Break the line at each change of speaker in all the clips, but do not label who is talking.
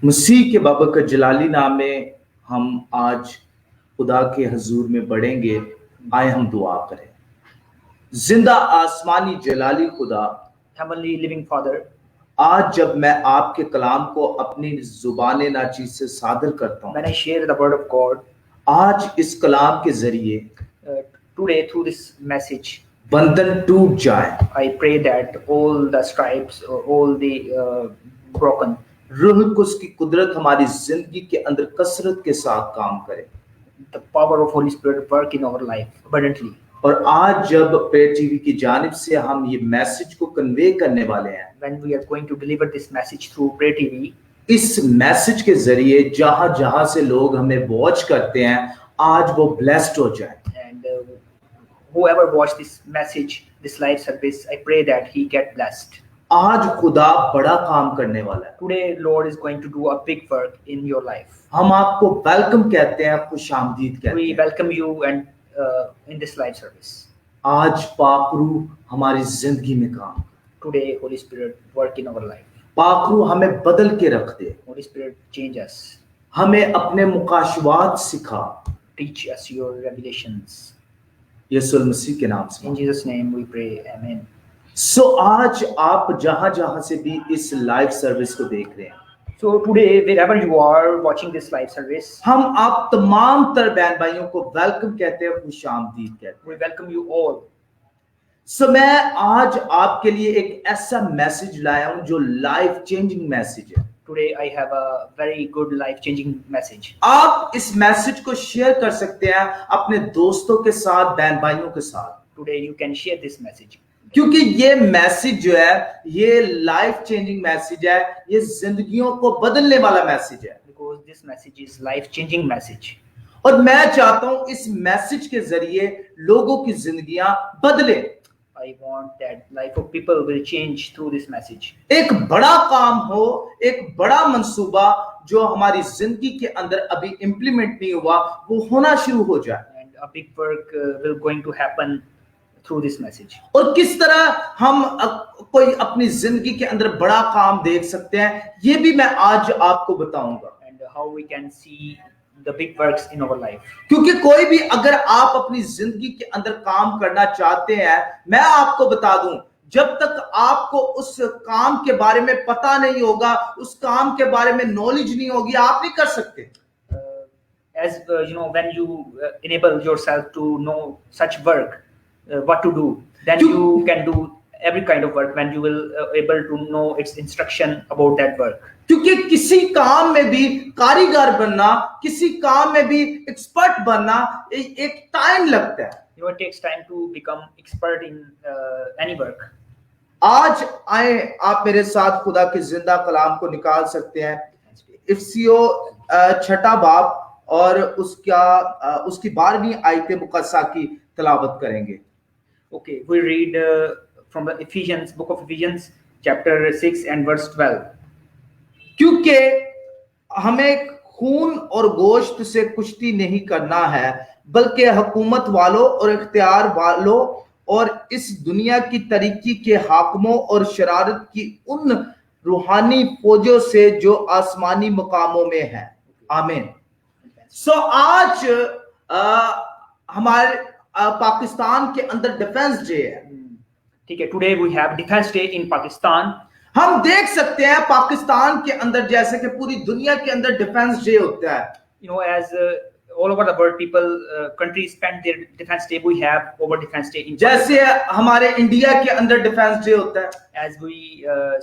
मसीह के बाबरकत जलाली नाम में हम आज खुदा के हजूर में बढ़ेंगे। आए हम दुआ करें। जिंदा आसमानी जलाली खुदा,
Heavenly Living Father,
आज जब मैं आपके कलाम को अपनी जुबान नाचीज से सादर करता
when
हूँ,
I share the word of God
आज इस कलाम के जरिए
today through this message,
बंधन टूट जाए।
I pray that all the stripes, all the broken,
रूह कुस की कुदरत हमारी जिंदगी के अंदर कसरत के साथ काम करे।
the power of Holy Spirit work in our life abundantly.
और आज जब प्रेयर टीवी की जानिब से हम ये मैसेज को कन्वे करने वाले हैं,
When we are going to deliver this message through Prayer TV,
इस मैसेज के जरिए जहां जहां से लोग हमें वॉच करते हैं, आज वो ब्लेस्ड हो जाए।
and whoever watch this message, this live service, I pray that he get blessed.
आज खुदा बड़ा काम करने वाला है।
Today, Lord is going to do a big work in your life.
हम आपको वेलकम कहते हैं, खुशामदीद कहते
We
हैं।
welcome you and in this live service.
आज पाक रूह हमारी जिंदगी में काम,
Today, Holy Spirit work in our life.
पाक रूह हमें बदल के रख दे,
Holy Spirit change us,
हमें अपने मुकाशवात सिखा,
teach us your revelations.
यीशु मसीह के नाम से।
In Jesus' name we pray, Amen.
सो आज आप जहां जहां से भी इस लाइव सर्विस को देख रहे हैं,
So today, wherever you are watching this live service,
हम आप तमाम तर बहन भाइयों को वेलकम कहते हैं, खुशामदीद कहते हैं।
we welcome you all.
सो मैं आज आपके लिए एक ऐसा मैसेज लाया हूं जो लाइफ चेंजिंग मैसेज है।
Today, I have a very good life-changing message.
आप इस मैसेज को शेयर कर सकते हैं अपने दोस्तों के साथ, बहन भाइयों के साथ,
Today, you can share this message.
क्योंकि ये मैसेज जो है, ये लाइफ चेंजिंग मैसेज है, ये जिंदगियों को बदलने वाला मैसेज है।
Because this message is life-changing message.
और मैं चाहता हूं इस मैसेज के जरिए लोगों की जिंदगियां बदले।
I want that life of people will change through this message.
एक बड़ा काम हो, एक बड़ा मंसूबा जो हमारी जिंदगी के अंदर अभी इम्प्लीमेंट नहीं हुआ, वो होना शुरू हो जाए।
And a big work will going to happen through this message.
और किस तरह हम कोई अपनी जिंदगी के अंदर बड़ा काम देख सकते हैं, ये भी मैं आज आपको बताऊंगा।
And how we can see the big works in our life.
क्योंकि कोई भी अगर आप अपनी जिंदगी के अंदर काम करना चाहते हैं, मैं आपको बता दूं, जब तक आपको उस काम के बारे में पता नहीं होगा, उस काम के बारे में नॉलेज नहीं होगी, आप नहीं कर सकते।
As you know, when you enable yourself to know such work, what to do, then you can do every kind of work when you will able to know its instruction about that work.
क्योंकि किसी काम में भी कारीगर बनना, किसी काम में भी एक्सपर्ट बनना एक टाइम लगता है।
You know, it takes time to become expert in any work.
आज आए आप मेरे साथ खुदा के जिंदा कलाम को निकाल सकते हैं। इफिसियों 6 बाब और उसकी 12वीं आयत मुकद्दसा की तिलावत करेंगे।
Okay, we read from the Ephesians, book of Ephesians, chapter 6 and verse 12.
क्योंकि हमें खून और गोश्त से कुश्ती नहीं करना है, बल्कि हुकूमत वालों और इख्तियार वालों और इस दुनिया की तरीकी के हाकिमों और शरारत की उन रूहानी फौजों से जो आसमानी मकामों में है। आमीन। सो आज हमारे पाकिस्तान के अंदर डिफेंस डे है।
ठीक है, today we have defence day in Pakistan.
हम देख सकते हैं पाकिस्तान के अंदर जैसे कि पूरी दुनिया के अंदर डिफेंस डे होता है।
You know, as all over the world people countries spend their defense day, we have over defense day in
जैसे हमारे इंडिया के अंदर डिफेंस डे होता है,
as we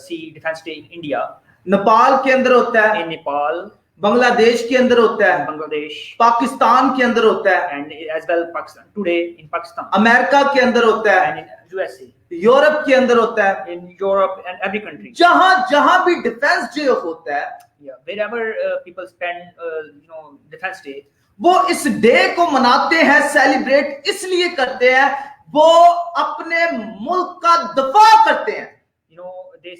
see defense day in India,
Nepal के अंदर होता है,
in Nepal,
बांग्लादेश के अंदर होता है,
Bangladesh,
पाकिस्तान के अंदर होता है,
and as well Pakistan today in Pakistan,
America के अंदर होता है,
and in USA,
यूरोप के अंदर होता है।
in Europe and every country.
जहां जहां भी डिफेंस डे होता है,
Yeah, wherever people spend you know defense day,
वो इस डे को मनाते हैं, सेलिब्रेट इसलिए करते हैं, वो अपने मुल्क का दफा करते हैं।
You know, they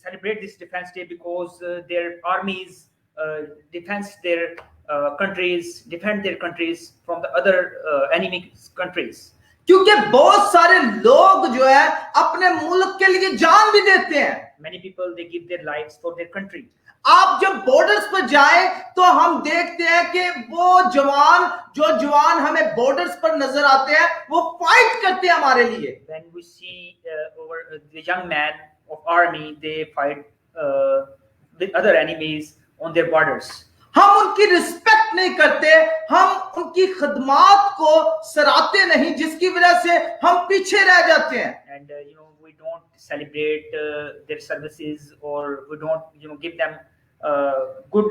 celebrate this defense day because their armies defend their countries from the other enemy countries.
क्योंकि बहुत सारे लोग जो है अपने मुल्क के लिए जान भी देते हैं।
Many people, they give their lives for their country.
आप जब बॉर्डर्स पर जाए तो हम देखते हैं कि वो जवान हमें बॉर्डर्स पर नजर आते हैं, वो फाइट करते हैं हमारे लिए।
When we see the young man of army, they fight with other enemies on their borders.
हम उनकी रिस्पेक्ट नहीं करते, हम उनकी खदमात को सराहते नहीं, जिसकी वजह से हम पीछे रह जाते हैं।
And we don't celebrate their services, or we don't give them good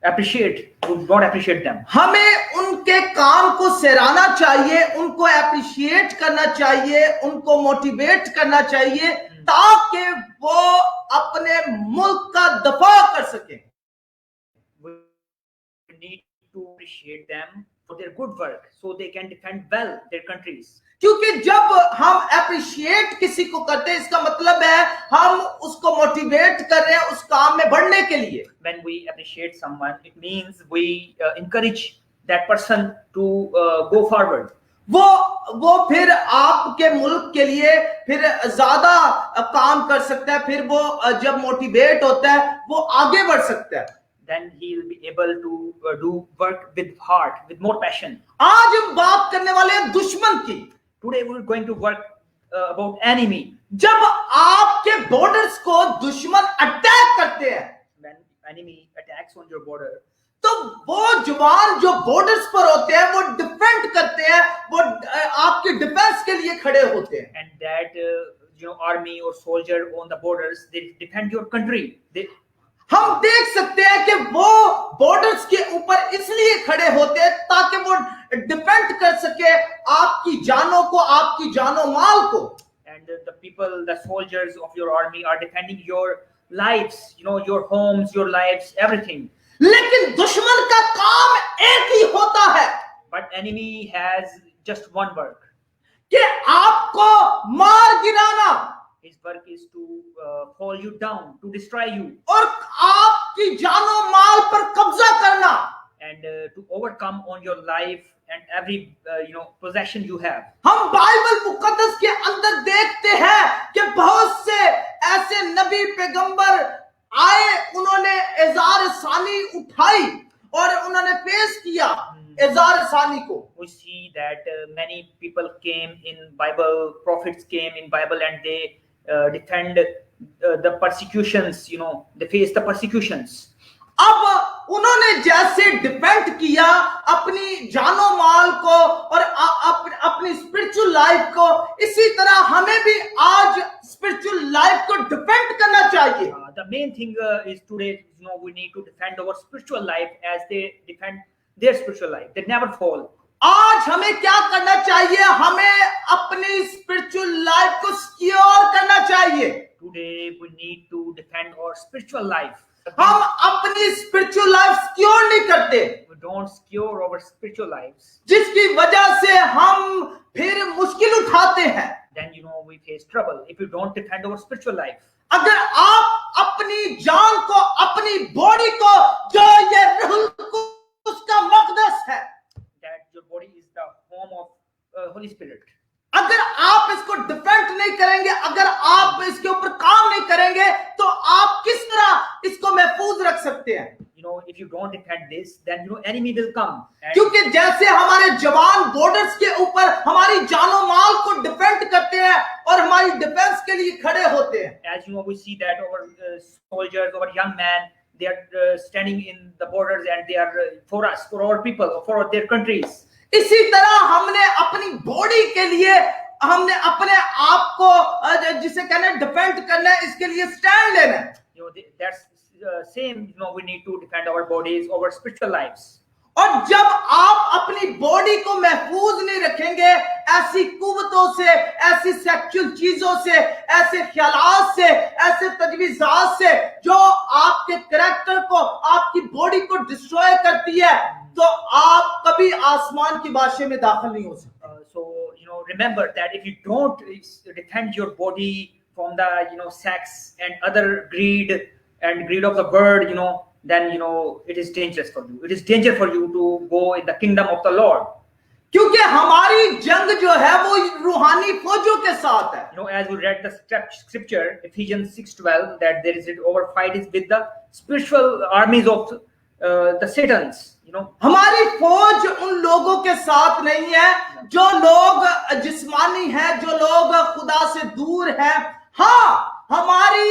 appreciate. We don't appreciate them.
हमें उनके काम को सराहना चाहिए, उनको अप्रिशिएट करना चाहिए, उनको मोटिवेट करना चाहिए, ताकि वो अपने मुल्क का दफा कर सके।
We need to appreciate them for their good work, so they can defend well their countries.
क्योंकि जब हम अप्रिशिएट किसी को करते हैं, इसका मतलब है हम उसको मोटिवेट कर रहे हैं उस काम में बढ़ने के लिए।
When we appreciate someone, it means we encourage that person to go forward.
वो फिर आपके मुल्क के लिए फिर ज्यादा काम कर सकता है, फिर वो जब मोटिवेट होता है वो आगे बढ़ सकता है।
Then he will be able to do work with heart, with more passion.
आज हम बात करने वाले हैं दुश्मन की।
Today we are going to work about enemy.
जब आपके बॉर्डर्स को दुश्मन अटैक करते हैं,
When enemy attacks on your border,
तो वो जवान जो बॉर्डर्स पर होते हैं वो डिफेंड करते हैं, वो आपके डिफेंस के लिए खड़े होते हैं।
and that army or soldier on the borders, they defend your country.
हम देख सकते हैं कि वो बॉर्डर्स के ऊपर इसलिए खड़े होते हैं ताकि वो डिफेंड कर सके आपकी जानों को, आपकी जानो माल को।
And the people, the soldiers of your army are defending your lives, your homes, your lives, everything.
लेकिन दुश्मन का काम एक ही होता है,
But enemy has just one work.
कि आपको मार गिराना,
His work is to fall you down, to destroy you,
और आपकी जानो माल पर कब्जा करना,
and to overcome on your life and every possession you have.
हम बाइबल मुकद्दस के अंदर देखते हैं कि बहुत से ऐसे नबी पैगंबर आए, उन्होंने एजार सानी उठाई और उन्होंने पेश किया एजार सानी को।
We see that many people came in Bible, prophets came in Bible, and they defend the persecutions, they face the persecutions.
अब उन्होंने जैसे डिफेंड किया अपनी जानो माल को और अपनी स्पिरिचुअल लाइफ को, इसी तरह हमें भी आज स्पिरिचुअल लाइफ को डिफेंड करना चाहिए।
The main thing is today, we need to defend our spiritual life as they defend their spiritual life. They never fall.
आज हमें क्या करना चाहिए? हमें अपनी स्पिरिचुअल लाइफ को सिक्योर करना चाहिए।
Today we need to defend our spiritual life.
हम अपनी स्पिरिचुअल लाइफ सिक्योर नहीं करते,
We don't secure our spiritual lives.
जिसकी वजह से हम फिर मुश्किल उठाते हैं।
Then we face trouble if you don't defend our spiritual life.
अगर आप अपनी जान को, अपनी बॉडी को, जो ये रूह कुद्दुस का मक़दस है,
That your body is the home of Holy Spirit.
अगर आप इसको डिफेंड नहीं करेंगे, अगर आप इसके ऊपर काम नहीं करेंगे, तो आप किस तरह इसको महफूज रख सकते हैं?
If you don't defend this, then enemy will come. And
क्योंकि जैसे हमारे जवान बॉर्डर्स के ऊपर हमारी जानो माल को डिफेंड करते हैं और हमारी डिफेंस के लिए खड़े होते हैं,
as we see that our soldiers, our young men, they are standing in the borders, and they are for us, for our people, for their countries.
इसी तरह हमने अपनी बॉडी के लिए, हमने अपने आप को जिसे कहना है डिफेंड करना है, इसके लिए स्टैंड लेना है।
That's same. We need to defend our bodies, our spiritual lives.
और जब आप अपनी बॉडी को महफूज नहीं रखेंगे ऐसी कुव्वतों से, ऐसी सेक्सुअल चीजों से, ऐसे ख्यालात से, ऐसे तजवीज़ात से जो आपके करैक्टर को, आपकी बॉडी को डिस्ट्रॉय करती है, तो आप कभी आसमान की बादशाह में दाखिल नहीं हो सकते।
So remember that if you don't defend your body from the sex and other greed of the world, then it is dangerous for you. It is danger for you to go in the kingdom of the Lord.
क्योंकि हमारी जंग जो है वो रूहानी फौजों के साथ है।
You know, as we read the scripture, Ephesians 6:12, that there is our fight is with the spiritual armies of the Satans. You know,
हमारी फौज उन लोगों के साथ नहीं है जो लोग जिस्मानी हैं, जो लोग खुदा से दूर हैं। हाँ, हमारी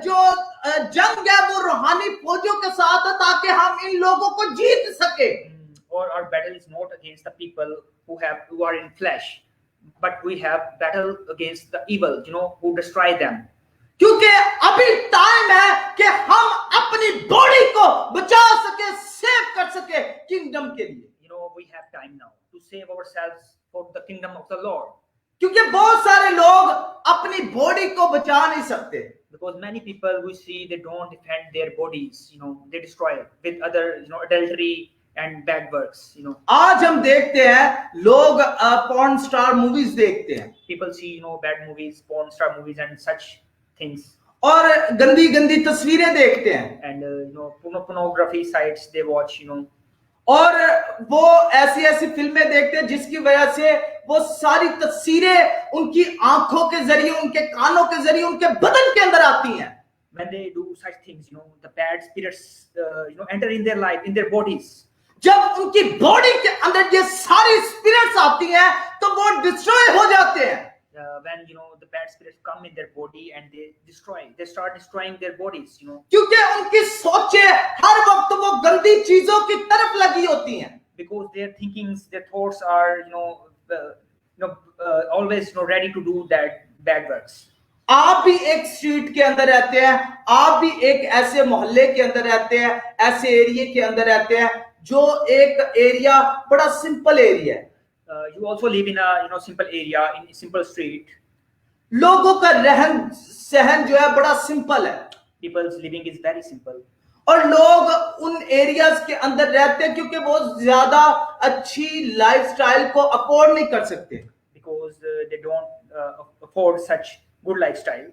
जो जंग है वो रूहानी फौजों के साथ है, ताकि हम इन लोगों को जीत सके।
or our battle is not against the people who are in flesh, but we have battle against the evil, you know, who destroy them.
क्योंकि अभी टाइम है कि हम अपनी बॉडी को बचा सके, सेव कर सके किंगडम के लिए।
You know, we have time now to save ourselves for the kingdom of the Lord.
क्योंकि बहुत सारे लोग अपनी बॉडी को बचा नहीं सकते।
Because many people we see, they don't defend their bodies, you know, they destroy it with other, you know, adultery and bad works, you know.
आज हम देखते हैं लोग पॉर्न स्टार मूवीज देखते हैं,
People see, you know, bad movies, porn star movies and such things,
और गंदी गंदी तस्वीरें देखते हैं,
and you know, pornography sites they watch, you know,
और वो ऐसी ऐसी फिल्में देखते हैं जिसकी वजह से वो सारी तस्वीरें उनकी आंखों के जरिए, उनके कानों के जरिए, उनके बदन के अंदर आती हैं।
when they do such things, you know, the bad spirits, you know, enter in their life, in their bodies.
जब उनकी बॉडी के अंदर ये सारी स्पिरिट्स आती हैं तो वो डिस्ट्रॉय हो जाते हैं।
When you know the bad spirits come in their body and they start destroying their bodies, you know,
क्योंकि उनकी सोचें हर वक्त वो गंदी चीजों की तरफ लगी होती हैं।
because their thinkings, their thoughts are, you know, always, you know, ready to do that bad works.
आप भी एक स्ट्रीट के अंदर रहते हैं, आप भी एक ऐसे मोहल्ले के अंदर रहते हैं, ऐसे एरिया के अंदर रहते हैं जो एक एरिया बड़ा सिंपल एरिया है।
You also live in a, you know, simple area, in a simple street.
लोगों का रहन सहन जो है बड़ा सिंपल है,
People's living is very simple,
और लोग उन एरियाज के अंदर रहते हैं क्योंकि वो ज्यादा अच्छी लाइफस्टाइल को अफोर्ड नहीं कर सकते।
because they don't afford such good lifestyle.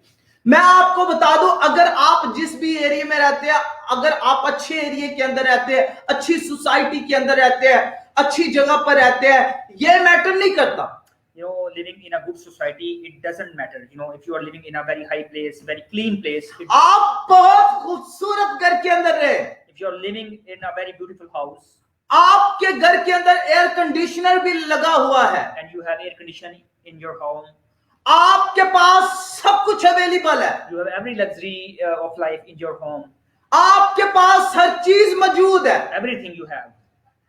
मैं आपको बता दूं, अगर आप जिस भी एरिया में रहते हैं, अगर आप अच्छे एरिया के अंदर रहते हैं, अच्छी सोसाइटी के अंदर रहते हैं, अच्छी जगह पर रहते हैं, ये मैटर नहीं करता।
You know, living in a good society, it doesn't matter. You know, if you are living in a very high place, very clean place,
आप बहुत खूबसूरत घर के अंदर रहे,
if you are living in a very beautiful house,
आपके घर के अंदर एयर कंडीशनर भी लगा हुआ है,
and you have air conditioning in your home,
आपके पास सब कुछ अवेलेबल है,
you have every luxury of life in your home,
आपके पास हर चीज मौजूद है,
everything you have.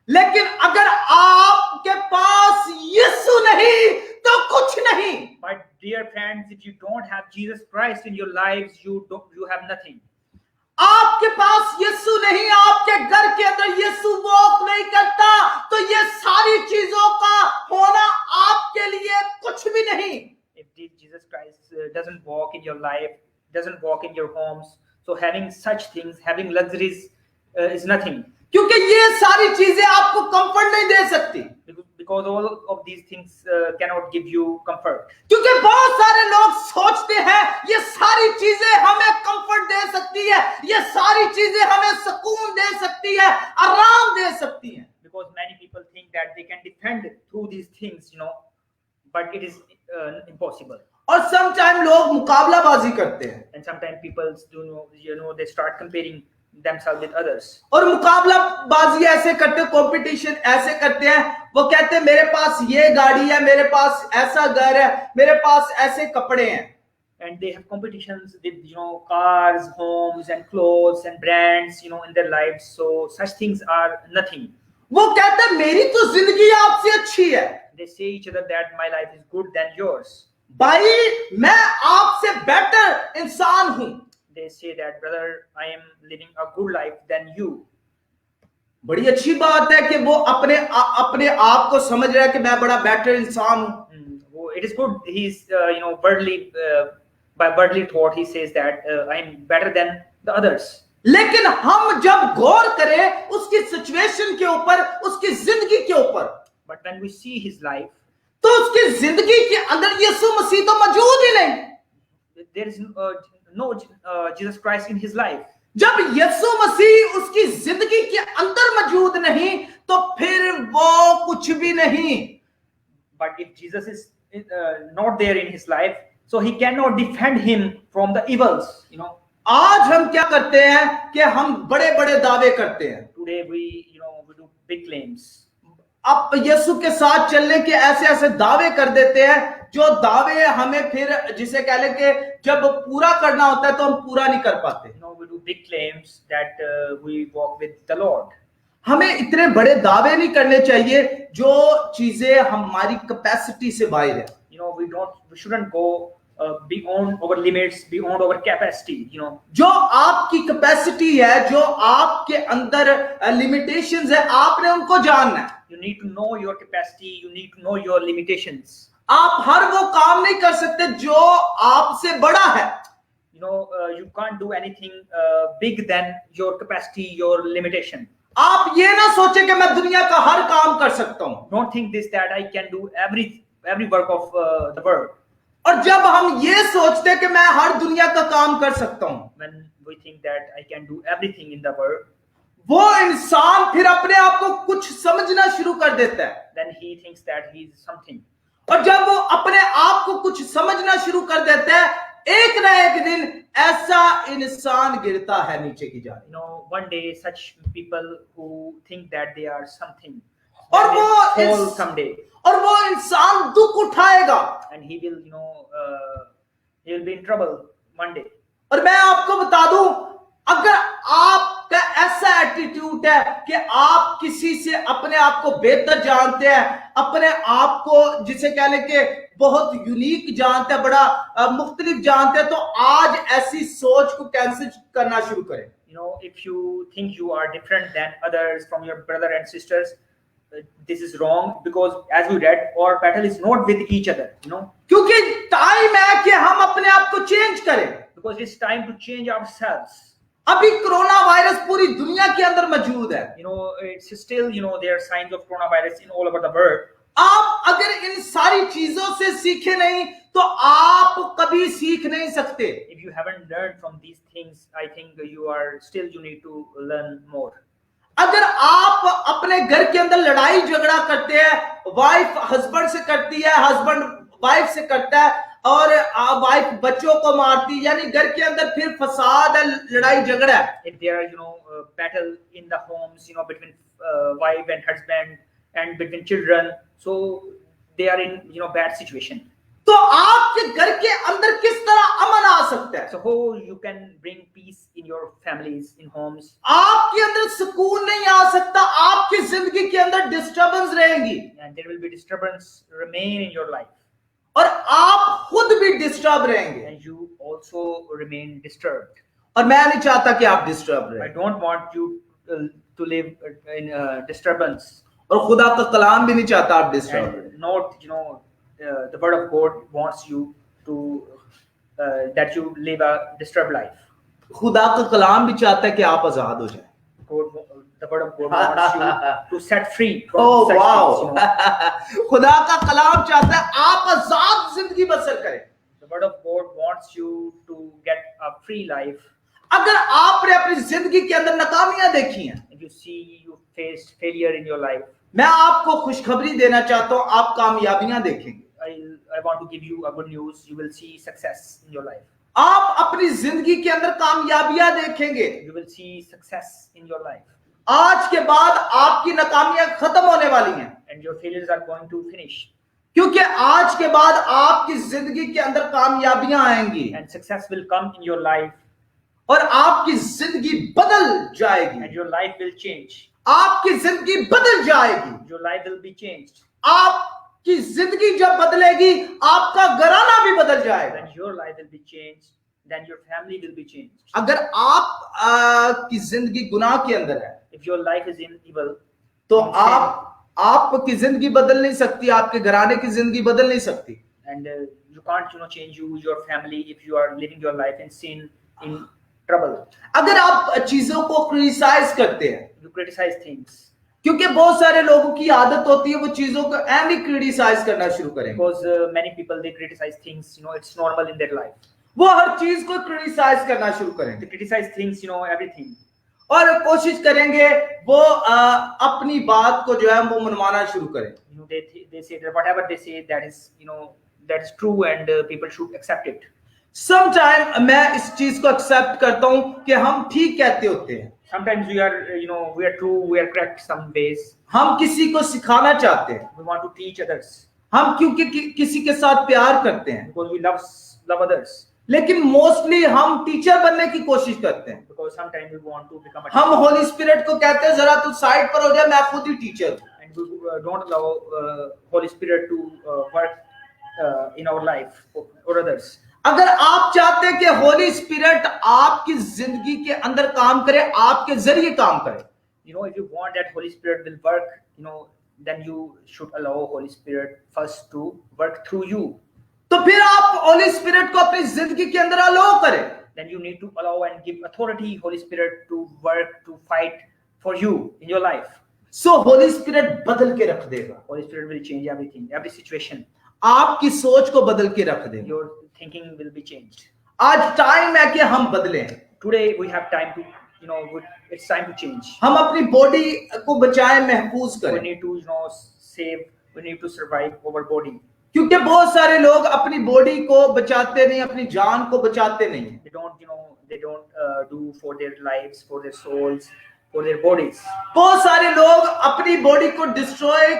लेकिन अगर आपके पास यीशु नहीं तो कुछ नहीं।
But dear friends, if you don't have Jesus Christ in your lives, you have nothing.
आपके पास यीशु नहीं, आपके घर के अंदर यीशु वॉक नहीं करता, तो ये सारी चीजों का होना आपके लिए कुछ भी नहीं।
If Jesus Christ doesn't walk in your life, doesn't walk in your homes, so having such things, having luxuries is nothing.
क्योंकि ये सारी चीजें आपको कंफर्ट नहीं दे सकती,
because all of these things cannot give you comfort.
क्योंकि बहुत सारे लोग सोचते हैं ये सारी चीजें हमें कंफर्ट दे सकती है, ये सारी चीजें हमें सुकून दे सकती है, आराम दे सकती है।
Because many people think that they can defend through these things, you know, but it is impossible.
और समटाइम लोग मुकाबलाबाजी करते हैं,
And sometimes people do know, you know, they start comparing themselves with others.
और मुकाबलाबाजी ऐसे करते हैं, competition ऐसे करते हैं, वो कहते हैं मेरे पास ये गाड़ी है, मेरे पास ऐसा घर है, मेरे पास ऐसे कपड़े हैं।
And they have competitions with, you know, cars, homes and clothes and brands, you know, in their lives. So such things are nothing.
वो कहते हैं मेरी तो जिंदगी आपसे अच्छी है।
They say each other that my life is good than yours.
भाई मैं आपसे बेटर इंसान हूं।
They say that, brother, I am living a good life than you.
बड़ी अच्छी बात है कि वो अपने आप को समझ रहा है कि मैं बड़ा बेटर इंसान हूं।
It is good. He's, you know, by worldly thought, he says that I am better than the others.
लेकिन हम जब गौर करें उसकी सिचुएशन के ऊपर, उसकी जिंदगी के ऊपर,
But when we see his life,
तो उसकी जिंदगी के अंदर यीशु मसीह तो मौजूद ही नहीं।
there is no Jesus Christ in his life.
जब यीशु मसीह उसकी जिंदगी के अंदर मौजूद नहीं तो फिर वो कुछ भी नहीं।
But if Jesus is not there in his life, so he cannot defend him from the evils.
आज हम क्या करते हैं कि हम बड़े बड़े दावे करते हैं।
Today we do big claims.
अब यीशु के साथ चलने के ऐसे ऐसे दावे कर देते हैं जो दावे हमें फिर जिसे कह ले कि जब पूरा करना होता है तो हम पूरा नहीं कर पाते।
We do big claims that we walk with the Lord.
हमें इतने बड़े दावे नहीं करने चाहिए जो चीजें हमारी कैपेसिटी से बाहर है।
We shouldn't go beyond our limits, beyond our capacity.
जो आपकी कैपेसिटी है, जो आपके अंदर लिमिटेशंस है, आपने उनको जानना है।
You need to know your capacity. You need to know your limitations.
आप हर वो काम नहीं कर सकते जो आपसे बड़ा है।
You can't do anything big than your capacity, your limitation.
आप ये ना सोचे कि मैं दुनिया का हर काम कर सकता हूं।
Don't think this that I can do every work of the world.
और जब हम ये सोचते हैं कि मैं हर दुनिया का काम कर सकता हूं,
When we think that I can do everything in the world,
वो इंसान फिर अपने आप को कुछ समझना शुरू कर देता है।
then he thinks that he is something.
और जब वो अपने आप को कुछ समझना शुरू कर देता है, एक ना एक दिन ऐसा इंसान गिरता है नीचे की जाने।
One day such people who think that they are something,
और
they
वो
fall someday,
और वो इंसान दुख उठाएगा
and he will he will be in trouble one day.
और मैं आपको बता दूं, अगर आपका ऐसा एटीट्यूड है कि आप किसी से अपने आप को बेहतर जानते हैं, अपने आप को जिसे कह ले कि बहुत यूनिक जानते हैं, बड़ा मुख्तलिफ जानते हैं, तो आज ऐसी सोच को कैंसिल करना शुरू करें।
If you think you are different than others from your brother and sisters, this is wrong, because as we read, our battle is not with each other.
क्योंकि टाइम है कि हम अपने आप को चेंज करें,
because it's time to change ourselves.
अभी corona virus पूरी दुनिया के अंदर मौजूद है।
It's still there are signs of coronavirus in all over the world.
आप अगर इन सारी चीजों से सीखे नहीं तो आप कभी सीख नहीं सकते।
If you haven't learned from these things, I think you need to learn more.
अगर आप अपने घर के अंदर लड़ाई झगड़ा करते हैं, वाइफ हस्बैंड से करती है, हस्बैंड वाइफ से करता है, और वाइफ बच्चों को मारती, यानी घर के अंदर फिर फसाद है, लड़ाई झगड़ा है।
If there are battle in the homes between wife and husband and between children, so they are in bad situation.
तो आपके घर के अंदर किस तरह अमन आ सकता है?
So how you can bring peace in your families, in homes?
आपके अंदर सुकून नहीं आ सकता, आपकी जिंदगी के अंदर डिस्टर्बेंस रहेंगी,
and there will be disturbance remain in your life,
और आप खुद भी डिस्टर्ब रहेंगे,
and you also remain disturbed.
और मैं नहीं चाहता कि आप डिस्टर्ब
I
रहें,
don't want you to live in disturbance,
और खुदा का कलाम भी नहीं चाहता आप डिस्टर्ब रहें।
and not the word of God wants you to that you live a disturbed life.
खुदा का कलाम भी चाहता है कि आप आजाद हो जाएं।
The word of God wants you to set free from
Oh
such
wow!
things.
खुदा का कलाम चाहता है आप आजाद जिंदगी बसर करें।
The word of God wants you to get a free life.
अगर आपने अपनी जिंदगी के अंदर नाकामियां देखी हैं,
If you see you faced failure in your life,
मैं आपको खुशखबरी देना चाहता हूं, आप कामयाबियां देखेंगे।
I want to give you a good news. You will see success in your life.
आप अपनी जिंदगी के अंदर कामयाबियां देखेंगे।
You will see success in your life.
आज के बाद आपकी नाकामियां खत्म होने वाली हैं,
And your failures are going to finish.
क्योंकि आज के बाद आपकी जिंदगी के अंदर कामयाबियां आएंगी,
And success will come in your life.
और आपकी जिंदगी बदल जाएगी।
And your life will change.
आपकी जिंदगी बदल जाएगी।
Your life will be changed.
आपकी जिंदगी जब बदलेगी, आपका घराना भी बदल जाएगा।
When your life will be changed, then your family will be changed.
अगर आप की जिंदगी गुनाह के अंदर है,
If your life is in evil,
तो
in sin,
आपकी जिंदगी बदल नहीं सकती, आपके घराने की जिंदगी बदल नहीं सकती।
and you can't change your family if you are living your life in sin, in trouble.
अगर आप चीजों को क्रिटिसाइज करते हैं,
You criticize things,
क्योंकि बहुत सारे लोगों की आदत होती है वो चीजों को ऐसे क्रिटिसाइज करना शुरू करेंगे,
because many people they criticize things. It's normal in their life.
वो हर चीज को क्रिटिसाइज करना शुरू
They
करेंगे
criticize things, everything.
और कोशिश करेंगे वो अपनी बात को जो है वो मनवाना शुरू करें.
They say that whatever they say, that is, that is true, and people should accept it.
Sometime मैं इस चीज को एक्सेप्ट करता हूं कि हम ठीक कहते होते हैं.
Sometimes we are, we are true, we are correct some ways.
हम किसी को सिखाना चाहते हैं.
We want to teach others
हम क्योंकि किसी के साथ प्यार करते हैं.
because we love others.
लेकिन मोस्टली हम टीचर बनने की कोशिश करते हैं.
Because sometimes we want to become a
हम
teacher,
होली स्पिरिट को कहते हैं जरा तू साइड पर हो जा, मैं खुद ही टीचर हूं.
and we don't allow Holy Spirit to work in our life or others.
अगर आप चाहते हैं कि होली स्पिरिट आपकी जिंदगी के अंदर काम करे, आपके जरिए काम करे,
If you want that Holy Spirit will work, then you should allow Holy Spirit first to work through you.
तो फिर आप होली स्पिरिट को अपनी जिंदगी के अंदर अलाउ करें.
Then you need to allow and give authority Holy Spirit to work, to fight for you in your life.
So Holi spirit बदल के रख देगा.
Holy Spirit will change everything, every situation.
आपकी सोच को बदल के रख देगा.
Your thinking will be changed.
आज टाइम है कि हम बदलें.
Today we have time to, it's time to change.
हम अपनी बॉडी को बचाएं, महफूज
We
करें.
need to, save. We need to survive our body.
क्योंकि बहुत सारे लोग अपनी बॉडी को बचाते नहीं, अपनी जान को बचाते नहीं.
They don't do for their lives, for their souls, for their bodies.
बहुत सारे लोग अपनी बॉडी को डिस्ट्रॉय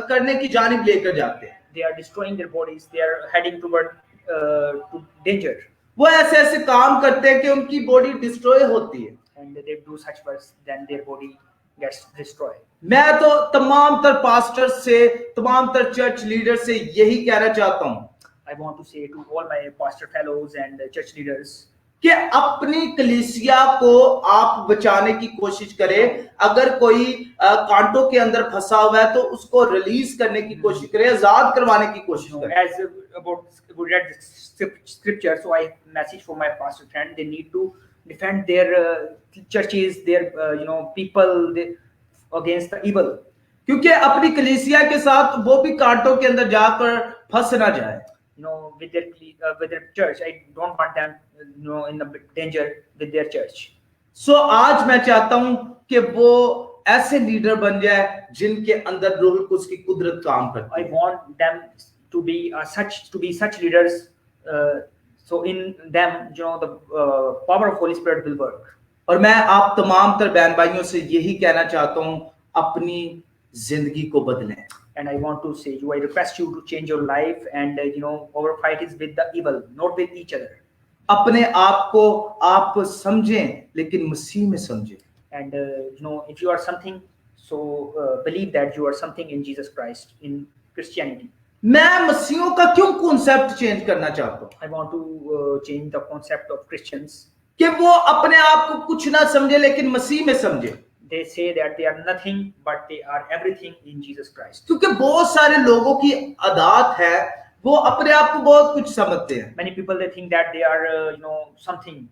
करने की जानिब लेकर जाते हैं.
They are destroying their bodies. They are heading toward to danger,
वो ऐसे ऐसे काम करते हैं कि उनकी बॉडी डिस्ट्रॉय होती है.
and they do such works, then their body gets destroyed.
मैं तो तमाम तर पास्टर से, तमाम तर चर्च लीडर से यही कहना चाहता हूं
I want to say to all my pastor fellows and church leaders
कि अपनी कलीसिया को आप बचाने की कोशिश करें. अगर कोई कांटों के अंदर फंसा हुआ है तो उसको रिलीज करने की कोशिश करें, आजाद करवाने की कोशिश करें.
as about we read the scripture, so I message for my pastor friend. They need to defend their churches, their people against the evil.
क्योंकि अपनी कलीसिया के साथ वो भी कांटों के अंदर जाकर फंस ना जाए.
With their church, I don't want them in the danger with their church.
सो आज मैं चाहता हूं कि वो ऐसे लीडर बन जाए जिनके अंदर रूह कुद्स की कुदरत काम करती
I
है.
want them to be such leaders, so in them the power of Holy Spirit will work.
और मैं आप तमाम तर बहन भाइयों से यही कहना चाहता हूं, अपनी जिंदगी को बदलें.
And I want to say I request you to change your life, and our fight is with the evil, not with each other.
अपने आप को आप समझें, लेकिन मसीह में समझें.
And if you are something, so believe that you are something in Jesus Christ, in Christianity.
मैं मसीहों का क्यों कॉन्सेप्ट चेंज करना चाहता हूं
I want to change the concept of Christians.
कि वो अपने आप को कुछ ना समझे, लेकिन मसीह में समझे.
They say that they are nothing, but they are everything in Jesus Christ.
क्योंकि बहुत सारे लोगों की आदत है, वो अपने आप को बहुत कुछ समझते हैं.
Many people, they think that they are something.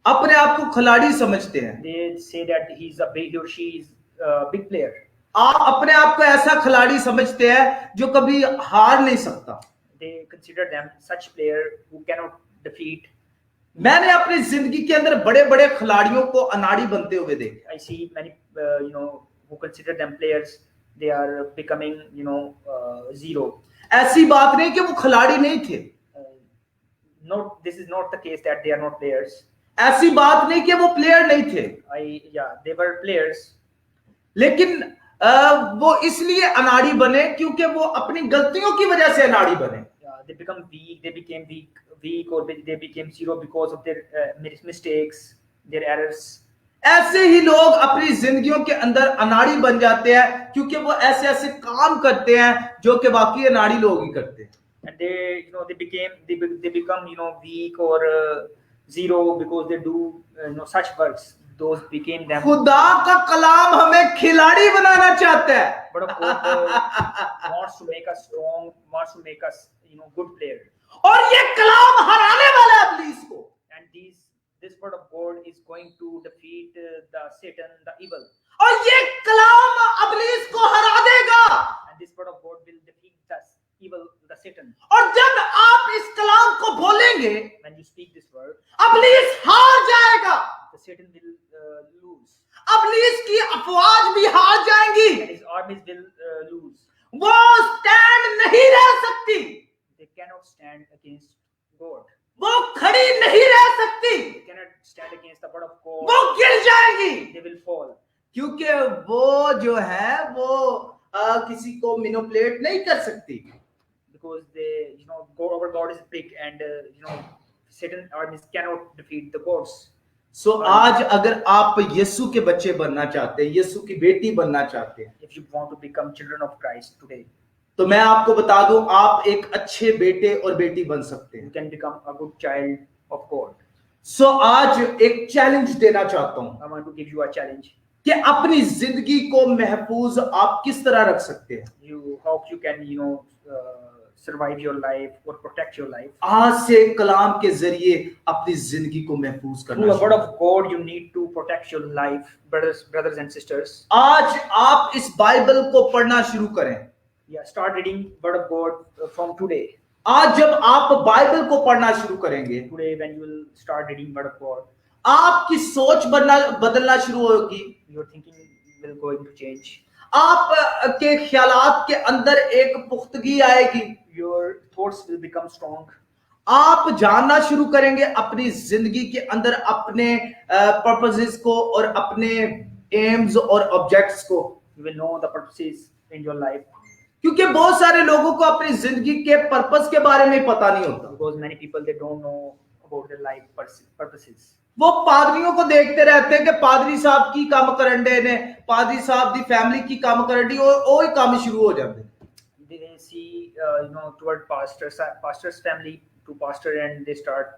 अपने आप को खिलाड़ी समझते हैं.
They say that he's a big or she is a big player.
आप अपने आप को ऐसा खिलाड़ी समझते हैं जो कभी हार नहीं सकता.
They consider them such player who cannot defeat.
मैंने अपनी जिंदगी के अंदर बड़े बड़े खिलाड़ियों को अनाड़ी बनते हुए देखा.
I see many who consider them players, they are becoming zero.
ऐसी बात नहीं कि वो खिलाड़ी नहीं थे.
This is not the case that they are not players.
ऐसी बात नहीं कि वो प्लेयर नहीं थे.
They were players.
लेकिन वो इसलिए अनाड़ी बने क्योंकि वो अपनी गलतियों की वजह से अनाड़ी बने.
They become weak. They became weak, or they became zero because of their mistakes, their errors.
ऐसे ही लोग अपनी जिंदगियों के अंदर अनाड़ी बन जाते हैं क्योंकि वो ऐसे ऐसे काम करते हैं जो कि बाकी अनाड़ी लोग ही करते हैं.
And they become weak or zero because they do such works. Those became them.
खुदा का कलाम हमें खिलाड़ी बनाना चाहता है.
But God wants to make us strong, wants to make us good player.
और ये कलाम हराने वाला है इब्लीस को.
And this word of God is going to defeat the Satan, the evil.
और ये कलाम इब्लीस को हरा देगा.
And this word of God will defeat us evil, the Satan.
और जब आप इस कलाम को बोलेंगे,
When you speak this word,
अबलीस हार जाएगा,
the Satan will lose,
अबलीस की अफवाज भी हार जाएंगी,
and his armies will lose.
वो स्टैंड नहीं रह सकती,
They cannot stand against God.
वो खड़ी नहीं रह सकती,
They cannot stand against the word of God.
वो गिर जाएंगी,
They will fall.
क्योंकि वो जो है वो किसी को मैनिपुलेट नहीं कर सकती।
Because they, God, our God is big, and Satan armies cannot defeat the gods.
सो आज अगर आप यीशु के बच्चे बनना चाहते हैं, यीशु की बेटी बनना चाहते हैं,
If you want to become children of Christ today,
तो मैं आपको बता दूं, आप एक अच्छे बेटे और बेटी बन सकते
you
हैं।
can become a good child of God.
सो आज एक चैलेंज देना चाहता हूं
I want to give you a challenge.
कि अपनी जिंदगी को महफूज आप किस तरह रख सकते हैं।
How you can survive your life or protect your life.
आज से कलाम के जरिए अपनी जिंदगी को महफूज
Through the
करना।
word of God, you need to protect your life, brothers and sisters.
आज आप इस बाइबल को पढ़ना शुरू करें।
Yeah, start reading word of God from today.
आज जब आप बाइबल को पढ़ना शुरू करेंगे,
Today, when you will start reading word of God,
आपकी सोच बदलना शुरू होगी,
your thinking will going to change.
आप के ख्यालात के अंदर एक पुख्तगी आएगी,
Your thoughts will become strong.
आप जानना शुरू करेंगे अपनी जिंदगी के अंदर अपने पर्पसेस को और अपने एम्स और ऑब्जेक्ट्स को।
You will know the purposes in your life,
क्योंकि बहुत सारे लोगों को अपनी जिंदगी के पर्पस के बारे में पता नहीं होता।
because many people they don't know about their life purposes.
वो पादरियों को देखते रहते हैं कि पादरी साहब की काम करंडे ने, पादरी साहब दी फैमिली की काम करंडी और वो ही काम शुरू हो जाते हैं।
They see toward pastor's family to pastor, and they start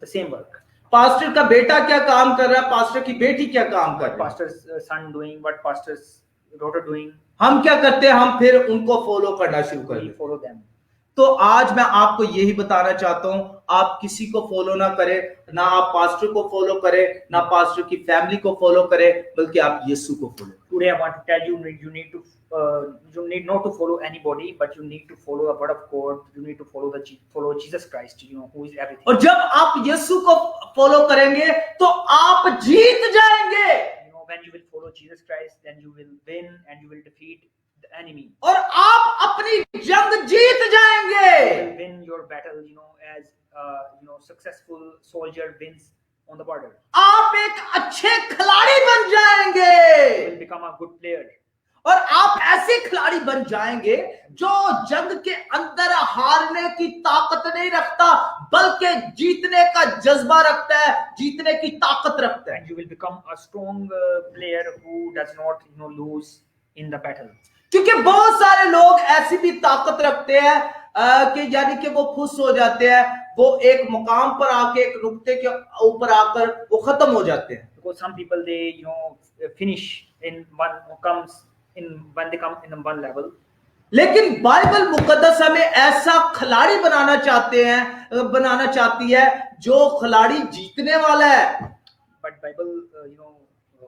the same work.
Pastor का बेटा क्या काम कर रहा है, पास्टर की बेटी क्या काम कर रही है,
Pastor's son doing, what pastor's daughter doing,
हम क्या करते हैं, हम फिर उनको फॉलो करना शुरू कर
we
देते हैं।
follow them.
तो आज मैं आपको यही बताना चाहता हूं, आप किसी को फॉलो ना करें, ना आप पास्टर को फॉलो करें, ना पास्टर की फैमिली को फॉलो करें, बल्कि आप यीशु को follow.
Today I want to tell you, you need not to follow anybody, but you need to follow the word of God. You need to follow Jesus Christ, who is everything.
और जब आप यीशु को follow करेंगे तो आप जीत जाएंगे,
When you will follow Jesus Christ, then you will win and you will defeat the enemy.
और आप अपनी जंग जीत जाएंगे।
You will win your battle, as successful soldier wins on the border.
आप एक अच्छे खिलाड़ी बन जाएंगे,
You will become a good player.
और आप ऐसे खिलाड़ी बन जाएंगे जो जंग के अंदर हारने की ताकत नहीं रखता, बल्कि जीतने का जज्बा रखता है, जीतने की ताकत रखता है।
And you will become a strong player who does not lose in the battle.
क्योंकि बहुत सारे लोग ऐसी भी ताकत रखते हैं कि यानी कि वो खुश हो जाते हैं, वो एक मुकाम पर आके एक नुक्ते के ऊपर आकर वो खत्म हो जाते हैं।
Because some people they finish in when they come in one level.
लेकिन बाइबल मुकद्दस हमें ऐसा खिलाड़ी बनाना चाहती है जो खिलाड़ी जीतने वाला है।
But Bible,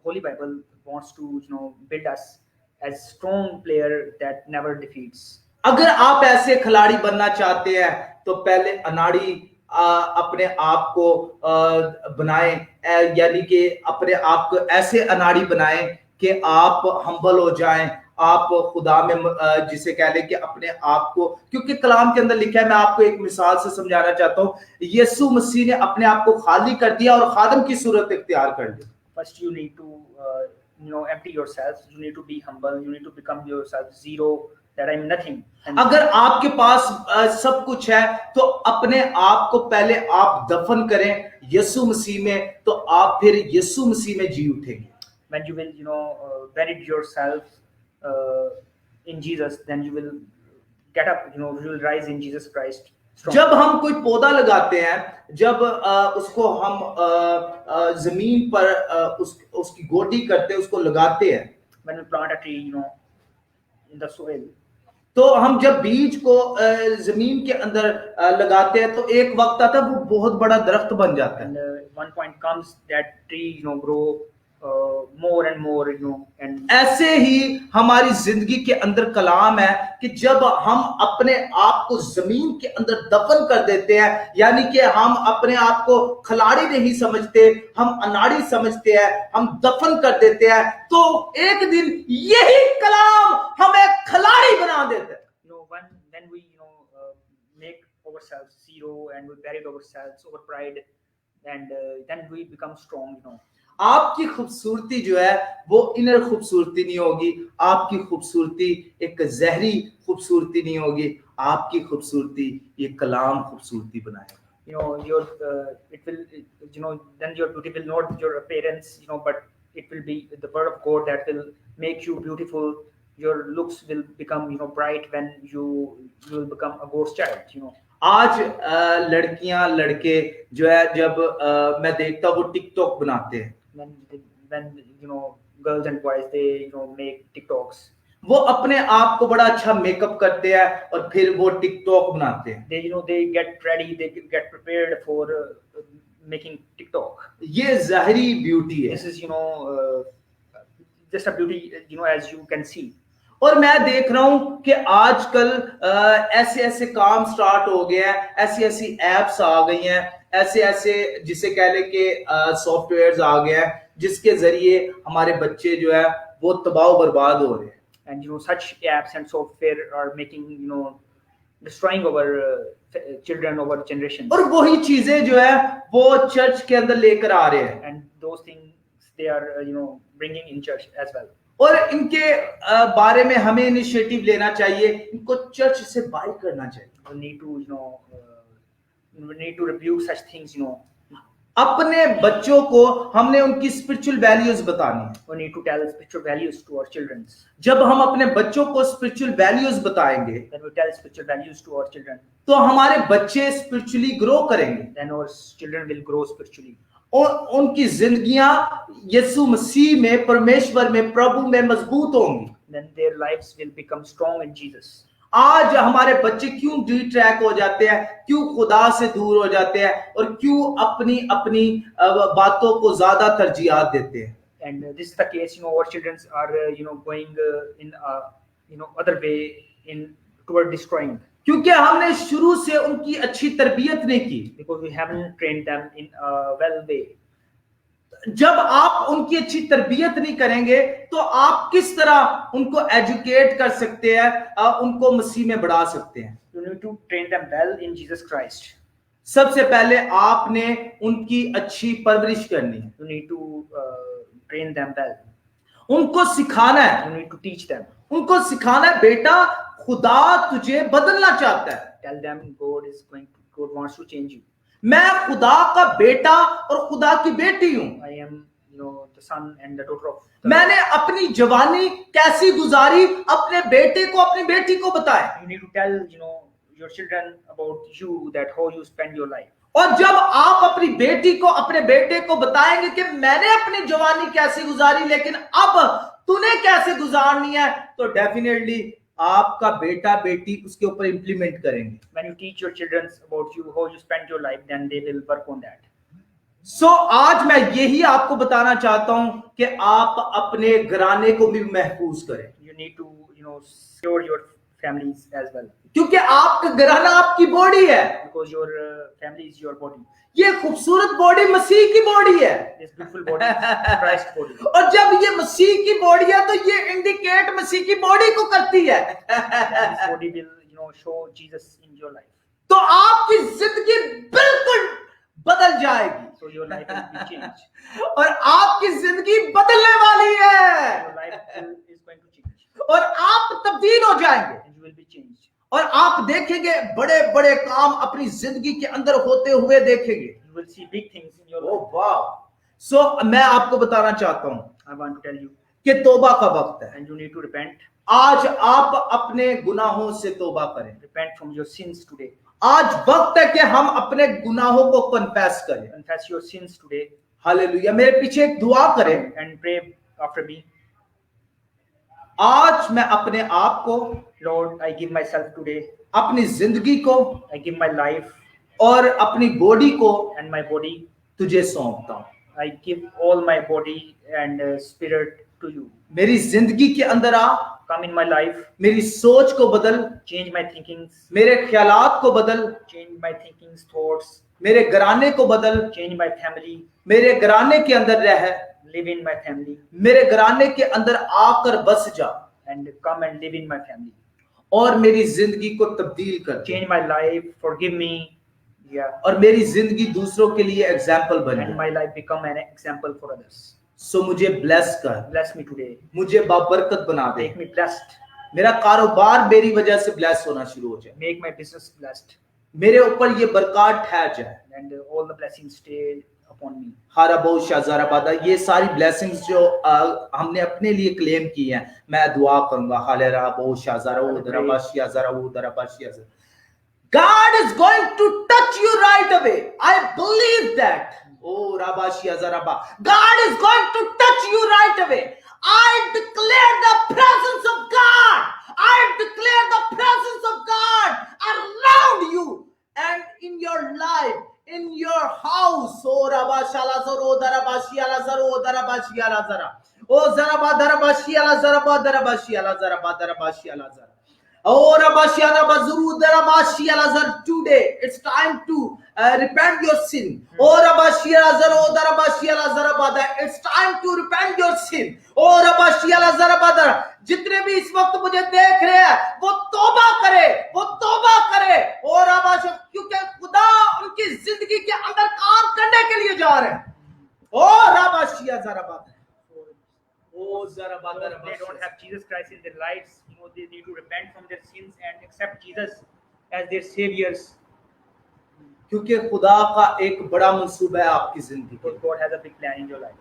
Holy Bible wants to build us as strong player that never defeats.
अगर आप ऐसे खिलाड़ी बनना चाहते हैं तो पहले अनाड़ी अपने आप को बनाएं, यानी कि अपने आप को ऐसे अनाड़ी बनाएं कि आप हम्बल हो जाएं, आप खुदा में जिसे कह लें कि अपने आप को, क्योंकि कलाम के अंदर लिखा है, मैं आपको एक मिसाल से समझाना चाहता हूं, यीशु मसीह ने अपने आप को खाली कर दिया और खादम की सूरत इख्तियार कर ली।
First you need to empty yourself, you need to be humble, you need to become yourself zero, that I'm nothing.
अगर आपके पास सब कुछ है तो अपने आप को पहले आप दफन करें यीशु मसीह में, तो आप फिर यीशु मसीह में जी उठेंगे।
When you will bury yourself in Jesus, then you will get up, you will rise in Jesus Christ.
जब हम कोई पौधा लगाते हैं, जब उसको हम जमीन पर उसकी गोडी करते हैं, उसको लगाते हैं,
when we plant a tree in the soil,
तो हम जब बीज को जमीन के अंदर लगाते हैं तो एक वक्त आता है वो बहुत बड़ा दरख्त बन जाता है।
and one point comes that tree grow more and more, you know, and
ऐसे ही हमारी जिंदगी के अंदर कलाम है कि जब हम अपने आप को जमीन के अंदर दफन कर देते हैं, यानी कि हम अपने आप को खिलाड़ी नहीं समझते, हम अनाड़ी समझते हैं, हम दफन कर देते हैं, तो एक दिन यही कलाम हमें खिलाड़ी बना देता है।
you know, when we, you know, make ourselves zero and we bury ourselves over pride, and then we become strong, you know.
आपकी खूबसूरती जो है वो इनर खूबसूरती नहीं होगी, आपकी खूबसूरती एक जहरी खूबसूरती नहीं होगी, आपकी खूबसूरती ये कलाम खूबसूरती बनाएगा।
You know, your it will, you know, then your beauty will not your appearance, you know, but it will be the word of God that will make you beautiful. Your looks will become, you know, bright when you will become a God's child, you know.
आज लड़कियां लड़के जो है जब मैं देखता हूँ वो टिकटॉक बनाते हैं,
when you know, girls and boys, they, you know, make TikToks.
वो अपने आप को बड़ा अच्छा मेकअप करते हैं और फिर वो टिकटॉक बनाते हैं।
They, you know, they get ready, they get prepared for making TikTok.
ये ज़ाहिरी ब्यूटी है।
This is, you know, just a beauty, you know, as you can see.
और मैं देख रहा हूं कि आजकल ऐसे ऐसे काम स्टार्ट हो गए हैं, ऐसी ऐसी एप्स आ गई हैं, ऐसे ऐसे जिसे कह ले कि सॉफ्टवेयर्स आ गए हैं जिसके जरिए हमारे बच्चे जो है वो तबाह बर्बाद हो रहे हैं।
And you know, such apps and software are making, you know, destroying our children, our generation.
और वही चीजें जो है वो चर्च के अंदर लेकर आ रहे हैं,
And those things they are, you know, bringing in church as well.
और इनके बारे में हमें इनिशिएटिव लेना चाहिए, इनको चर्च से बाय करना चाहिए।
We need to, you know, we need to rebuke such things, you know.
अपने बच्चों को हमने उनकी स्पिरिचुअल वैल्यूज बतानी है।
We need to tell spiritual values to our children.
जब हम अपने बच्चों को स्पिरिचुअल वैल्यूज बताएंगे
When we tell spiritual values to our children,
तो हमारे बच्चे स्पिरिचुअली ग्रो करेंगे
then our children will grow spiritually.
और उनकी जिंदगियां यीशु मसीह में, परमेश्वर में, प्रभु में मजबूत होंगी।
Then their lives will become strong in Jesus.
आज हमारे बच्चे क्यों डिट्रैक हो जाते हैं, क्यों खुदा से दूर हो जाते हैं और क्यों अपनी अपनी बातों को ज्यादा तरजीहात देते हैं।
And this is the case, you know, our children are, you know, going in a, you know, other way in toward destroying.
क्योंकि हमने शुरू से उनकी अच्छी तरबियत नहीं की।
Because we haven't trained them in a well way.
जब आप उनकी अच्छी तरबियत नहीं करेंगे तो आप किस तरह उनको एजुकेट कर सकते हैं, उनको मसीह में बढ़ा सकते हैं।
You need to train them well in Jesus Christ.
सबसे पहले आपने उनकी अच्छी परवरिश करनी है,
You need to train them well.
उनको सिखाना है,
You need to teach them.
उनको सिखाना है बेटा खुदा तुझे बदलना चाहता है।
Tell them God wants to change you.
मैं खुदा का बेटा और खुदा की बेटी हूं।
I am, you know, the son and the daughter of.
मैंने अपनी जवानी कैसी गुजारी अपने बेटे को, अपनी बेटी को बताएं।
You need to tell, you know, your children about you, that how you spend your life.
और जब आप अपनी बेटी को, अपने बेटे को बताएंगे कि मैंने अपनी जवानी कैसी गुजारी लेकिन अब तूने कैसे गुजारनी है, तो डेफिनेटली आपका बेटा बेटी उसके ऊपर इंप्लीमेंट करेंगे।
When you teach your children about you, how you spend your life, then they will work on that.
सो आज मैं यही आपको बताना चाहता हूं कि आप अपने घराने को भी महफूज करें,
You need to, you know, secure your families as well,
क्योंकि आपका घराना आपकी बॉडी है।
because your family is your body.
ये खूबसूरत बॉडी मसीह की बॉडी है।
This beautiful body is Christ body.
और जब ये मसीह की बॉडी है तो ये इंडिकेट मसीह की बॉडी को करती है।
This body will, you know, show Jesus in your life.
तो आपकी जिंदगी बिल्कुल बदल जाएगी
So your life will be changed.
और आपकी जिंदगी बदलने वाली है
Your life is going to change,
और आप तब्दील हो जाएंगे
and you will be changed.
और आप देखेंगे बड़े बड़े काम अपनी जिंदगी के अंदर होते हुए देखेंगे।
You will see big things in your
O
life.
वाह! सो मैं आपको बताना चाहता हूं
I want to tell you,
कि तौबा का वक्त है।
and you need to repent.
आज आप अपने गुनाहों से तौबा करें।
Repent from your sins today.
आज वक्त है कि हम अपने गुनाहों को कन्फेस करें।
Confess your sins today
hallelujah. मेरे पीछे एक दुआ करें।
and pray after me.
आज मैं अपने आप को,
Lord, I give myself today.
अपनी जिंदगी को
I give my life
और अपनी बॉडी को
and my body.
तुझे सौंपता हूं।
I give all my body and spirit to you.
मेरी जिंदगी के अंदर आ,
Come in my life,
मेरी सोच को बदल,
change my thinkings,
मेरे ख्यालात को बदल,
change my thinkings, thoughts,
मेरे घराने को बदल,
change my family,
मेरे घराने के अंदर रह,
live in my family,
मेरे घराने के अंदर आकर बस जा
and come and live in my family.
और मेरी जिंदगी को तब्दील कर दे
Change my life, forgive me, yeah,
और मेरी जिंदगी दूसरों के लिए एग्जाम्पल बन
and
जाए।
my life become an example for others.
सो मुझे ब्लेस कर,
Bless me today,
मुझे बाबरकत बना दे,
make me blessed,
मेरा कारोबार मेरी वजह से ब्लेस होना शुरू हो जाए,
make my business blessed,
मेरे ऊपर ये बरकत ठहर जाए।
and all the blessings stay upon me.
हारा बहुत शाहजाराबादा, ये सारी ब्लेसिंग्स जो हमने अपने लिए क्लेम की हैं, मैं दुआ करूंगा। हालेरा बहुत शाहजारा उधरा बाशिया जरा उधरा बाशिया जरा। God is going to touch you right away. I believe that. Oh, Rabashia Zaraba. God is going to touch you right away. I declare the presence of God. I declare the presence of God around you and in your life, in your house. Oh, Rabashala Zaro Darabashia Lazaro Darabashia Lazara. Oh, Zaraba Darabashia Lazaraba Darabashia Lazaraba Darabashia Lazara. Oh, today it's time to repent your sin. Oh, it's time to repent your sin. Oh, जितने भी इस वक्त मुझे देख रहे हैं वो तौबा करे, वो तौबा करे। और क्योंकि खुदा उनकी जिंदगी के अंदर काम करने के लिए जा रहे हैं। ओ राबाशिया जरा Oh,
They don't have Jesus Christ in their lives. They need to repent from their sins and accept Jesus as their saviors.
क्योंकि खुदा का एक बड़ा मंसूबा है आपकी जिंदगी
Because
में।
God has a big plan in your life.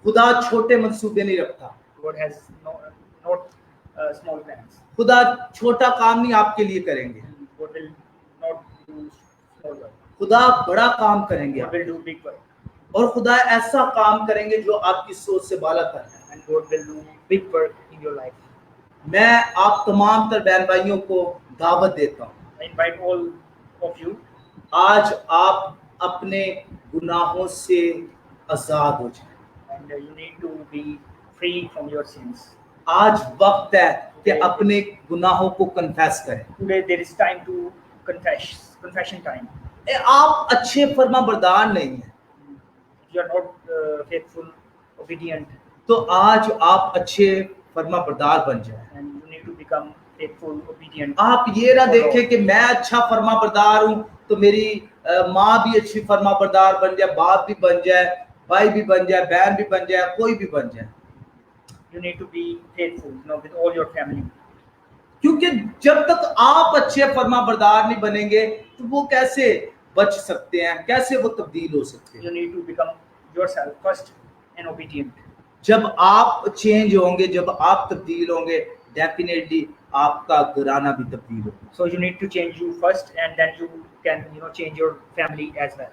खुदा छोटे मंसूबे नहीं रखता।
God has not small plans.
खुदा छोटा काम नहीं आपके लिए करेंगे।
God will not do small work.
खुदा बड़ा काम करेंगे
God will do big work.
और खुदा ऐसा काम करेंगे जो आपकी सोच से बाला तर है।
And God will do big work in your life.
मैं आप तमाम तर बहन भाइयों को दावत देता हूँ।
I invite all of you.
आज आप अपने गुनाहों से आजाद हो जाएं।
And you need to be free from your sins.
आज वक्त है कि अपने गुनाहों को कन्फेस करें।
Today there is time to confession time.
आप अच्छे फर्माबरदार नहीं हैं
You are not faithful, obedient,
तो आज आप अच्छे फर्माबरदार बन जाएं।
and you need to become faithful, obedient.
आप ये ना देखें कि मैं अच्छा फर्माबरदार हूँ तो मेरी माँ भी अच्छी फर्माबरदार बन जाए, बाप भी बन जाए, भाई भी बन जाए, बहन भी बन जाए, कोई भी बन जाए।
You need to be faithful, with all your family.
क्योंकि जब तक आप अच्छे फर्माबरदार नहीं बनेंगे तो वो कैसे बच सकते हैं, कैसे वो तब्दील हो सकते हैं।
You need to become yourself first and obedient.
जब आप चेंज होंगे, जब आप तब्दील होंगे, डेफिनेटली आपका घराना भी तब्दील होगा।
So you need to change you first, and then you can change your family as well.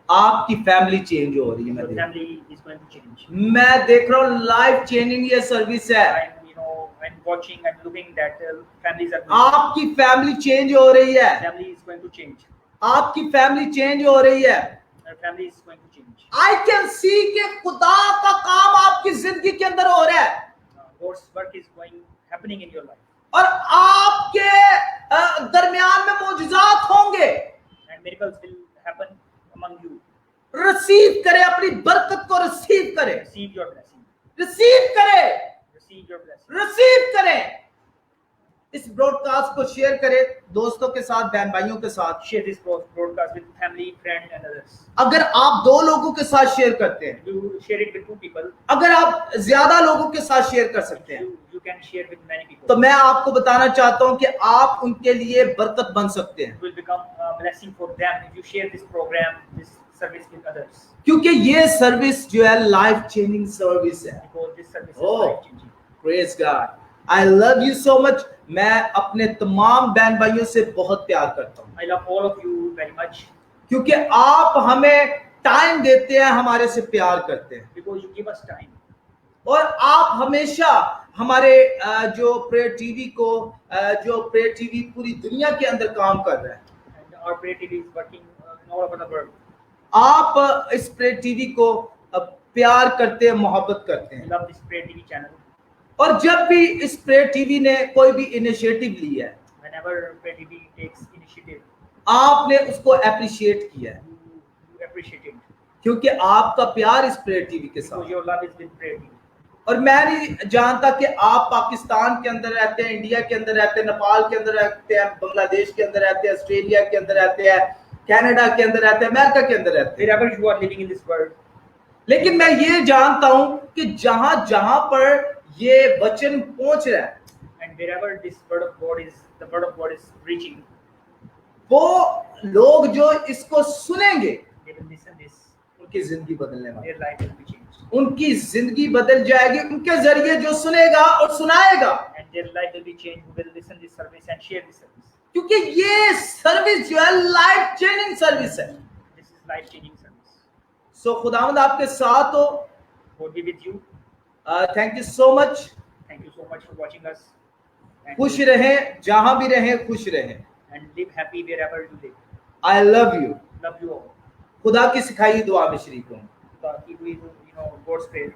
आपकी फैमिली चेंज हो रही है।
Your family is going to change.
मैं देख रहा हूँ लाइफ चेंजिंग ये सर्विस है।
I'm watching, I'm looking that families are
आपकी फैमिली चेंज हो रही है।
family is going to change.
आपकी फैमिली चेंज हो रही है।
Your family is going to change.
I can see कि खुदा का काम आपकी जिंदगी के अंदर हो रहा है
God's work is happening in your life.
और आपके दरमियान में मौजूदात होंगे।
And miracles will happen among you.
Receive करें, अपनी बरकत को रिसीव करें,
Receive your blessing.
रिसीव करें,
Receive your blessing.
रिसीव करें। इस ब्रॉडकास्ट को शेयर करें दोस्तों के साथ, बहन भाइयों के साथ।
Share this broadcast with family, friend, and others.
अगर आप 2 लोगों के साथ शेयर करते हैं,
You share it with 2 people.
अगर आप ज्यादा लोगों के साथ शेयर कर सकते हैं,
You can share with many people.
तो मैं आपको बताना चाहता हूं कि आप उनके लिए बरकत बन सकते हैं।
It will become a blessing for them if you share this program, this service with others.
क्योंकि ये सर्विस जो है लाइफ चेंजिंग सर्विस है।
Because this service is
Oh.
life changing.
Praise God, I love you so much. मैं अपने तमाम बहन भाइयों से बहुत प्यार करता हूँ
I love all of you very much
क्योंकि आप हमें टाइम देते हैं, हमारे से प्यार करते हैं
because you give us time.
और आप हमेशा हमारे जो प्रेयर टीवी को जो प्रेयर टीवी पूरी दुनिया के अंदर काम कर रहा है,
And our prayer TV is working in all over the world.
आप इस प्रेयर टीवी को प्यार करते हैं, मोहब्बत करते
We
हैं।
love this prayer TV channel.
और जब भी इस प्रेयर टीवी ने कोई भी इनिशिएटिव ली है,
Whenever prayer TV takes initiative,
आपने उसको अप्रिशिएट किया है,
you appreciate it
क्योंकि आपका प्यार इस प्रेयर टीवी के
because
साथ।
your love is with prayer TV.
और मैं नहीं जानता कि आप पाकिस्तान के अंदर रहते हैं, इंडिया के अंदर रहते हैं, नेपाल के अंदर रहते हैं, बांग्लादेश के अंदर रहते हैं, ऑस्ट्रेलिया के अंदर रहते हैं, कनाडा के अंदर रहते हैं, अमेरिका के अंदर रहते हैं।
Wherever you are living in this world,
लेकिन मैं ये जानता हूं कि जहां जहां पर ये वचन पहुंच रहा है,
and wherever this word of God is, the word of God is reaching,
वो लोग जो इसको सुनेंगे
they will listen this,
उनकी जिंदगी बदलने वाली,
their life will be changed,
उनकी जिंदगी बदल जाएगी उनके जरिए जो सुनेगा और सुनाएगा,
and their life will be changed who will listen this service and share this service.
क्योंकि ये सर्विस जो है लाइफ चेंजिंग सर्विस है।
This is life changing service.
सो खुदावंद आपके साथ हो।
God be with you.
Thank you so much.
Thank you so much for watching us. And,
खुश रहें, जहां भी रहें खुश रहें।
and live happy wherever you live.
I love you.
Love you all.
खुदा की सिखाई दुआ में शरीक हूँ।
Keep doing, God's prayer.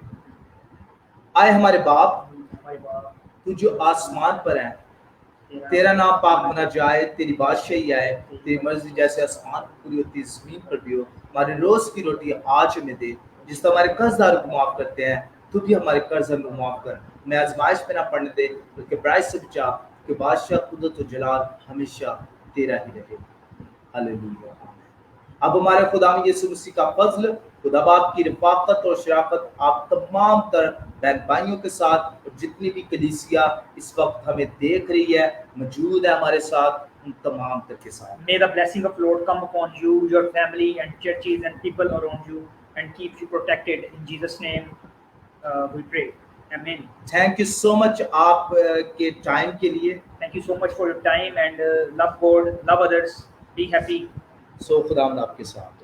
आए हमारे बाप,
हमारे बाप,
तू जो आसमान पर है, तेरा नाम पाक बना जाए, तेरी बादशाही आए, तेरी मर्जी जैसे आसमान पर पूरी होती है जमीन पर भी हो। हमारे रोज की रोटी आज हमें दे, जिस तरह हमारे कर्जदारों को माफ करते हैं, तू भी हमारे कर्ज हमें माफ कर। हमें आजमाइश में ना पड़ने दे, बल्कि बुराई से बचा, कि बादशाह कुदरत और जलाल हमेशा तेरा ही रहे। हालेलुया। अब हमारे खुदा में यीशु मसीह का फजल, खुदा बाप की रफाकत और शराफत आप तमाम तर बहन भाइयों के साथ और जितनी भी कलीसिया इस वक्त हमें देख रही है, मौजूद है हमारे साथ, उन तमाम तर के साथ।
May the blessing of Lord come upon you, your family, and churches and people around you, and keep you protected. In Jesus' name, we pray. Amen.
Thank you so much आप के टाइम के लिए।
Thank you so much for your time and love God, love others, be happy.
सो खुदा आपके साथ।